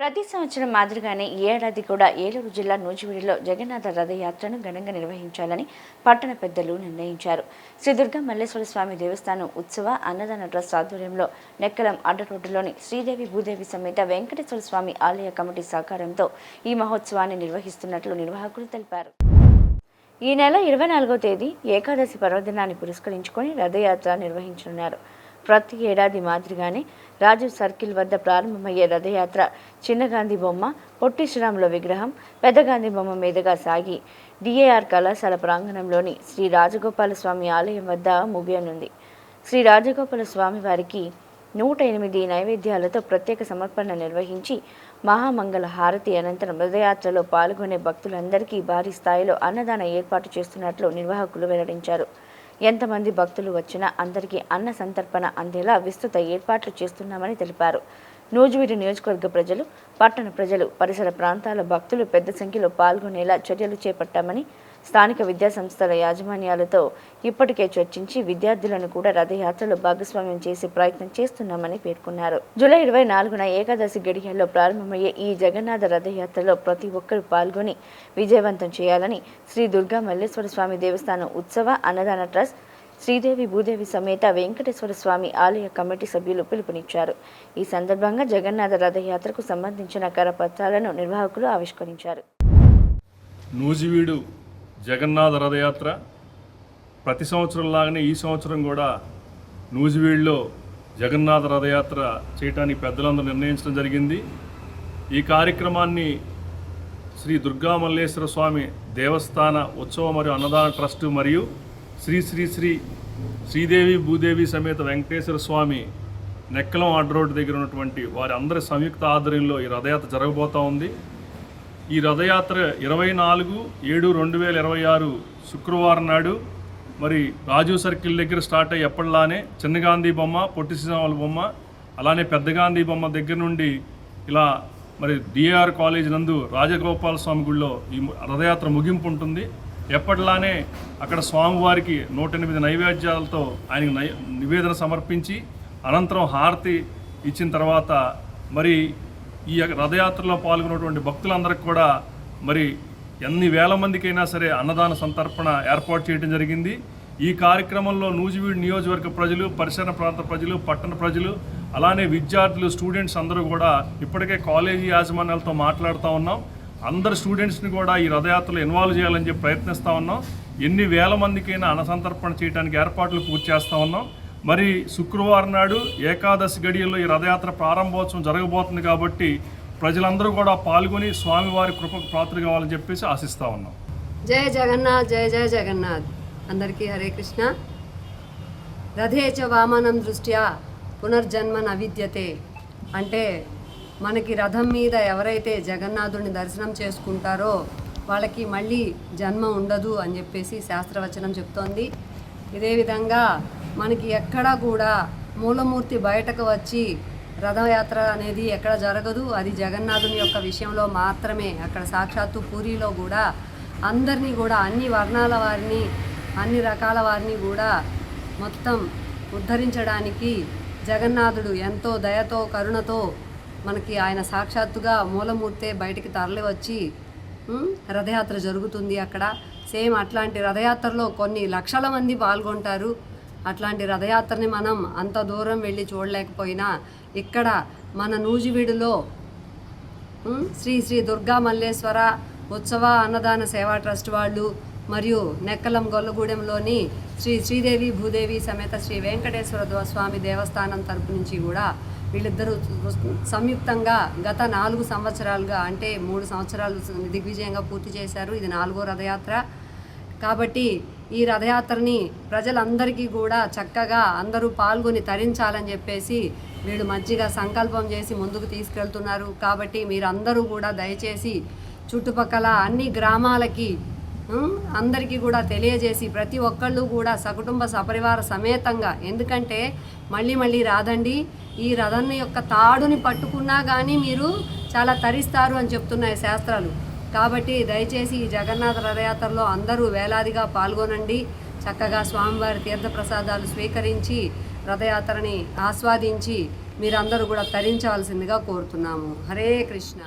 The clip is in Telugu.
ప్రతి సంవత్సరం మాదిరిగానే ఈ ఏడాది కూడా ఏలూరు జిల్లా నూజివీడులో జగన్నాథ రథయాత్రను ఘనంగా నిర్వహించాలని పట్టణ పెద్దలు నిర్ణయించారు. శ్రీ దుర్గా మల్లేశ్వర స్వామి దేవస్థానం ఉత్సవ అన్నదాన ట్రస్ట్ ఆధ్వర్యంలో నెక్కలం అడ్డరోడ్డులోని శ్రీదేవి భూదేవి సమేత వెంకటేశ్వర స్వామి ఆలయ కమిటీ సహకారంతో ఈ మహోత్సవాన్ని నిర్వహిస్తున్నట్లు నిర్వాహకులు తెలిపారు. ఈ నెల 24వ తేదీ ఏకాదశి పర్వదినాన్ని పురస్కరించుకొని రథయాత్ర నిర్వహించనున్నారు. ప్రతి ఏడాది మాదిరిగానే రాజీవ్ సర్కిల్ వద్ద ప్రారంభమయ్యే రథయాత్ర చిన్న గాంధీ బొమ్మ, పొట్టి శ్రీరాముల విగ్రహం, పెద్ద గాంధీ బొమ్మ మీదుగా సాగి డిఏఆర్ కళాశాల ప్రాంగణంలోని శ్రీ రాజగోపాల స్వామి ఆలయం వద్ద ముగియనుంది. శ్రీ రాజగోపాల స్వామి వారికి 108 నైవేద్యాలతో ప్రత్యేక సమర్పణ నిర్వహించి మహామంగళ హారతి అనంతరం రథయాత్రలో పాల్గొనే భక్తులందరికీ భారీ స్థాయిలో అన్నదాన ఏర్పాటు చేస్తున్నట్లు నిర్వాహకులు వెల్లడించారు. ఎంతమంది భక్తులు వచ్చినా అందరికీ అన్న సంతర్పణ అందేలా విస్తృత ఏర్పాట్లు చేస్తున్నామని తెలిపారు. నూజివీడు నియోజకవర్గ ప్రజలు, పట్టణ ప్రజలు, పరిసర ప్రాంతాల భక్తులు పెద్ద సంఖ్యలో పాల్గొనేలా చర్యలు చేపట్టామని, స్థానిక విద్యాసంస్థల యాజమాన్యాలతో ఇప్పటికే చర్చించి విద్యార్థులను కూడా రథయాత్రలో భాగస్వామ్యం చేసే ప్రయత్నం చేస్తున్నామని పేర్కొన్నారు. జూలై 24న ఏకాదశి గడియల్లో ప్రారంభమయ్యే ఈ జగన్నాథ రథయాత్రలో ప్రతి ఒక్కరూ పాల్గొని విజయవంతం చేయాలని శ్రీ దుర్గా మల్లేశ్వర స్వామి దేవస్థానం ఉత్సవ అన్నదాన ట్రస్ట్, శ్రీదేవి భూదేవి సమేత వెంకటేశ్వర స్వామి ఆలయ కమిటీ సభ్యులు పిలుపునిచ్చారు. ఈ సందర్భంగా జగన్నాథ రథయాత్రకు సంబంధించిన కరపత్రాలను నిర్వాహకులు ఆవిష్కరించారు. నూజివీడు జగన్నాథ రథయాత్ర ప్రతి సంవత్సరంలాగానే ఈ సంవత్సరం కూడా నూజివీడులో జగన్నాథ రథయాత్ర చేయడానికి పెద్దలందరూ నిర్ణయించడం జరిగింది. ఈ కార్యక్రమాన్ని శ్రీ దుర్గా మల్లేశ్వర స్వామి దేవస్థాన ఉత్సవ మరియు అన్నదాన ట్రస్ట్ మరియు శ్రీదేవి భూదేవి సమేత వెంకటేశ్వర స్వామి నెక్కలం అడ్డరోడ్డు దగ్గర ఉన్నటువంటి వారి అందరి సంయుక్త ఆధ్వర్యంలో ఈ రథయాత్ర జరగబోతూ ఉంది. ఈ రథయాత్ర 24/7/2026 శుక్రవారం నాడు మరి రాజీవ్ సర్కిల్ దగ్గర స్టార్ట్ అయ్యి ఎప్పటిలానే చిన్న గాంధీ బొమ్మ, పొట్టి శ్రీరాముల బొమ్మ, అలానే పెద్ద గాంధీ బొమ్మ దగ్గర నుండి ఇలా మరి డిఆర్ కాలేజ్ నందు రాజగోపాల స్వామి గుడిలో ఈ రథయాత్ర ముగింపు ఉంటుంది. ఎప్పటిలానే అక్కడ స్వామివారికి 108 నైవేద్యాలతో ఆయనకు నివేదన సమర్పించి అనంతరం హారతి ఇచ్చిన తర్వాత మరి ఈ రథయాత్రలో పాల్గొన్నటువంటి భక్తులందరికీ కూడా మరి ఎన్ని వేల మందికైనా సరే అన్నదాన సంతర్పణ ఏర్పాటు చేయడం జరిగింది. ఈ కార్యక్రమంలో నూజివీడు నియోజకవర్గ ప్రజలు, పరిసర ప్రాంత ప్రజలు, పట్టణ ప్రజలు, అలానే విద్యార్థులు, స్టూడెంట్స్ అందరూ కూడా ఇప్పటికే కాలేజీ యాజమాన్యాలతో మాట్లాడుతూ ఉన్నాం. అందరు స్టూడెంట్స్ని కూడా ఈ రథయాత్రలో ఇన్వాల్వ్ చేయాలని చెప్పి ప్రయత్నిస్తూ ఉన్నాం. ఎన్ని వేల మందికైనా అన్నసంతర్పణ చేయడానికి ఏర్పాట్లు పూర్తి చేస్తూ ఉన్నాం. మరి శుక్రవారం నాడు ఏకాదశి గడియల్లో ఈ రథయాత్ర ప్రారంభోత్సవం జరగబోతుంది కాబట్టి ప్రజలందరూ కూడా పాల్గొని స్వామివారి కృపకు పాత్రలు కావాలని చెప్పేసి ఆశిస్తూ ఉన్నాం. జయ జగన్నాథ్, జయ జయ జగన్నాథ్. అందరికీ హరే కృష్ణ. రథేచ వామనం దృష్ట్యా పునర్జన్మ నవిద్యతే అంటే మనకి రథం మీద ఎవరైతే జగన్నాథుడిని దర్శనం చేసుకుంటారో వాళ్ళకి మళ్ళీ జన్మ ఉండదు అని చెప్పేసి శాస్త్రవచనం చెప్తోంది. ఇదే విధంగా మనకి ఎక్కడా కూడా మూలమూర్తి బయటకు వచ్చి రథయాత్ర అనేది ఎక్కడ జరగదు. అది జగన్నాథుని యొక్క విషయంలో మాత్రమే. అక్కడ సాక్షాత్తు పూరిలో కూడా అందరినీ కూడా అన్ని వర్ణాల వారిని, అన్ని రకాల వారిని కూడా మొత్తం ఉద్ధరించడానికి జగన్నాథుడు ఎంతో దయతో కరుణతో మనకి ఆయన సాక్షాత్తుగా మూలమూర్తే బయటికి తరలి వచ్చి రథయాత్ర జరుగుతుంది. అక్కడ సేమ్ అట్లాంటి రథయాత్రలో కొన్ని లక్షల మంది పాల్గొంటారు. అట్లాంటి రథయాత్రని మనం అంత దూరం వెళ్ళి చూడలేకపోయినా ఇక్కడ మన నూజివీడులో శ్రీ దుర్గా మల్లేశ్వర ఉత్సవ అన్నదాన సేవా ట్రస్ట్ వాళ్ళు మరియు నెక్కలం గొల్లగూడెంలోని శ్రీదేవి భూదేవి సమేత శ్రీ వెంకటేశ్వర స్వామి దేవస్థానం తరపు నుంచి కూడా వీళ్ళిద్దరూ సంయుక్తంగా గత 4 సంవత్సరాలుగా అంటే 3 సంవత్సరాలు దిగ్విజయంగా పూర్తి చేశారు. ఇది 4వ రథయాత్ర కాబట్టి ఈ రథయాత్రని ప్రజలందరికీ కూడా చక్కగా అందరూ పాల్గొని తరించాలని చెప్పేసి వీళ్ళు మంచిగా సంకల్పం చేసి ముందుకు తీసుకెళ్తున్నారు. కాబట్టి మీరందరూ కూడా దయచేసి చుట్టుపక్కల అన్ని గ్రామాలకి అందరికీ కూడా తెలియజేసి ప్రతి ఒక్కళ్ళు కూడా సకుటుంబ సపరివార సమేతంగా, ఎందుకంటే మళ్ళీ రాదండి, ఈ రథం యొక్క తాడుని పట్టుకున్నా కానీ మీరు చాలా తరిస్తారు అని చెప్తున్నాయి శాస్త్రాలు. కాబట్టి దయచేసి ఈ జగన్నాథ రథయాత్రలో అందరూ వేలాదిగా పాల్గొనండి. చక్కగా స్వామివారి తీర్థప్రసాదాలు స్వీకరించి రథయాత్రని ఆస్వాదించి మీరందరూ కూడా తరించాల్సిందిగా కోరుతున్నాము. హరే కృష్ణ.